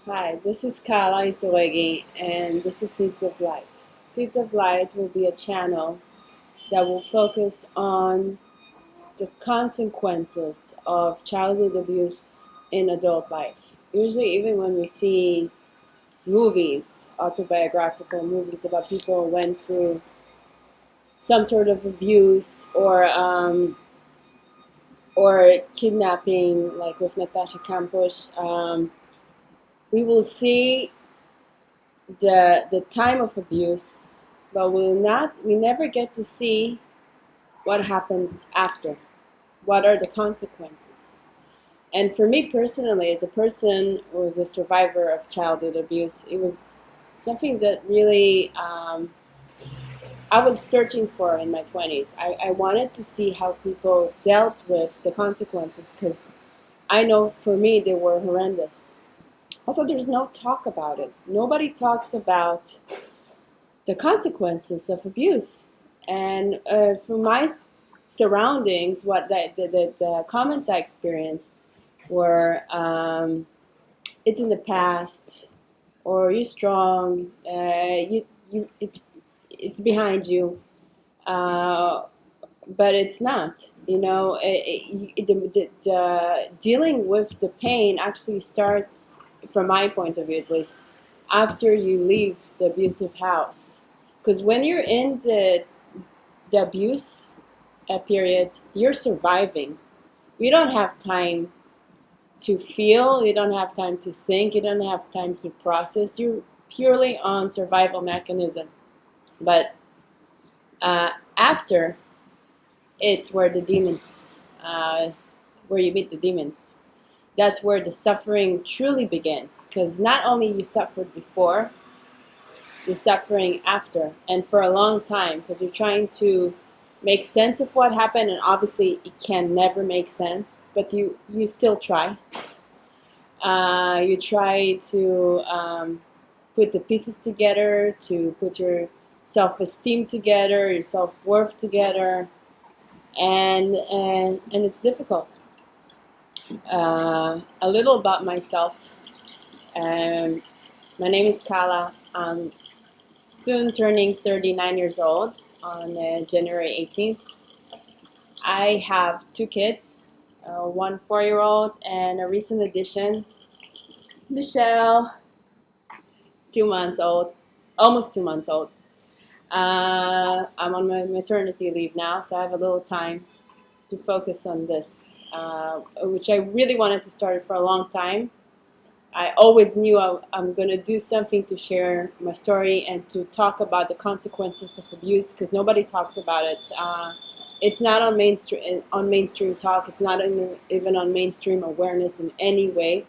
Hi, this is Kala Ituregi, and this is Seeds of Light. Seeds of Light will be a channel that will focus on the consequences of childhood abuse in adult life. Usually, even when we see movies, autobiographical movies about people who went through some sort of abuse or kidnapping, like with Natasha Kampusch, we will see the time of abuse, but we never get to see what happens after. What are the consequences? And for me personally, as a person who was a survivor of childhood abuse, it was something that really I was searching for in my 20s. I wanted to see how people dealt with the consequences because I know for me they were horrendous. Also, there's no talk about it. Nobody talks about the consequences of abuse. And from my surroundings, what the comments I experienced were, it's in the past, or you're strong, it's behind you, but it's not. The dealing with the pain actually starts, from my point of view at least, after you leave the abusive house. Because when you're in the abuse period, you're surviving. You don't have time to feel, you don't have time to think, you don't have time to process. You're purely on survival mechanism. But after, it's where the demons, where you meet the demons. That's where the suffering truly begins. Because not only you suffered before, you're suffering after, and for a long time, because you're trying to make sense of what happened, and obviously it can never make sense, but you still try. You try to put the pieces together, to put your self-esteem together, your self-worth together, and it's difficult. A little about myself. My name is Kala. I'm soon turning 39 years old on January 18th. I have two kids, one 4-year-old and a recent addition, Michelle, 2 months old, almost 2 months old. I'm on my maternity leave now, so I have a little time to focus on this, which I really wanted to start for a long time. I always knew I'm going to do something to share my story and to talk about the consequences of abuse, because nobody talks about it. It's not on mainstream talk. It's not even on mainstream awareness in any way.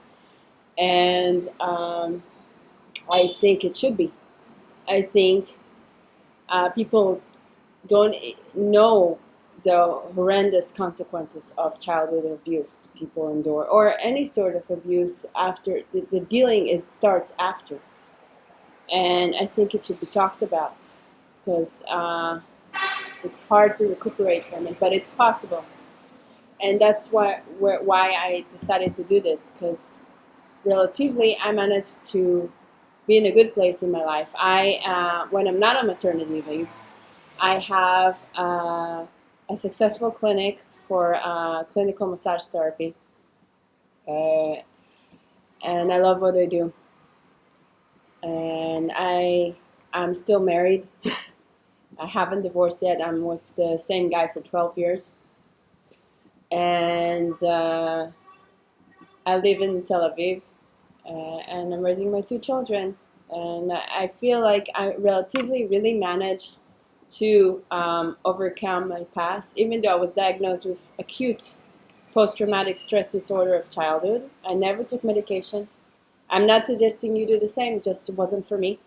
And I think it should be. I think people don't know the horrendous consequences of childhood abuse people endure, or any sort of abuse after. The dealing starts after, and I think it should be talked about, because it's hard to recuperate from it, but it's possible. And that's why I decided to do this, because relatively I managed to be in a good place in my life. When I'm not on maternity leave, I have a successful clinic for clinical massage therapy, and I love what I do. And I'm still married. I haven't divorced yet. I'm with the same guy for 12 years, and I live in Tel Aviv, and I'm raising my two children. And I feel like I relatively really managed to overcome my past, even though I was diagnosed with acute post-traumatic stress disorder of childhood. I never took medication. I'm not suggesting you do the same, it just wasn't for me.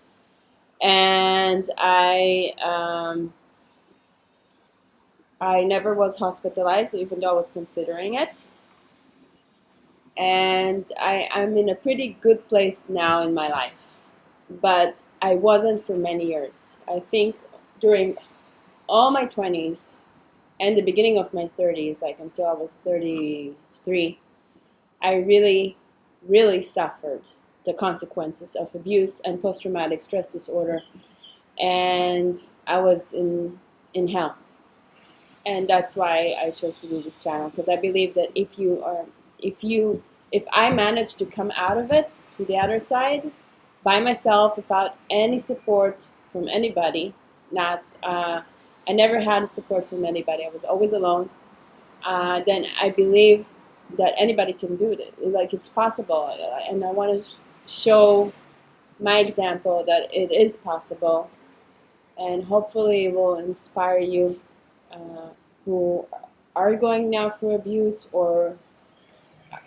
And I never was hospitalized, even though I was considering it. And I'm in a pretty good place now in my life. But I wasn't for many years. I think during all my 20s and the beginning of my 30s, like until I was 33, I really, really suffered. the consequences of abuse and post-traumatic stress disorder, and I was in hell. And that's why I chose to do this channel, because I believe that if I manage to come out of it to the other side by myself without any support from anybody, I never had support from anybody, I was always alone, then I believe that anybody can do it. Like, it's possible, and I want to show my example that it is possible, and hopefully it will inspire you who are going now through abuse or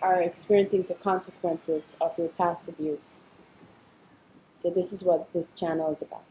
are experiencing the consequences of your past abuse. So this is what this channel is about.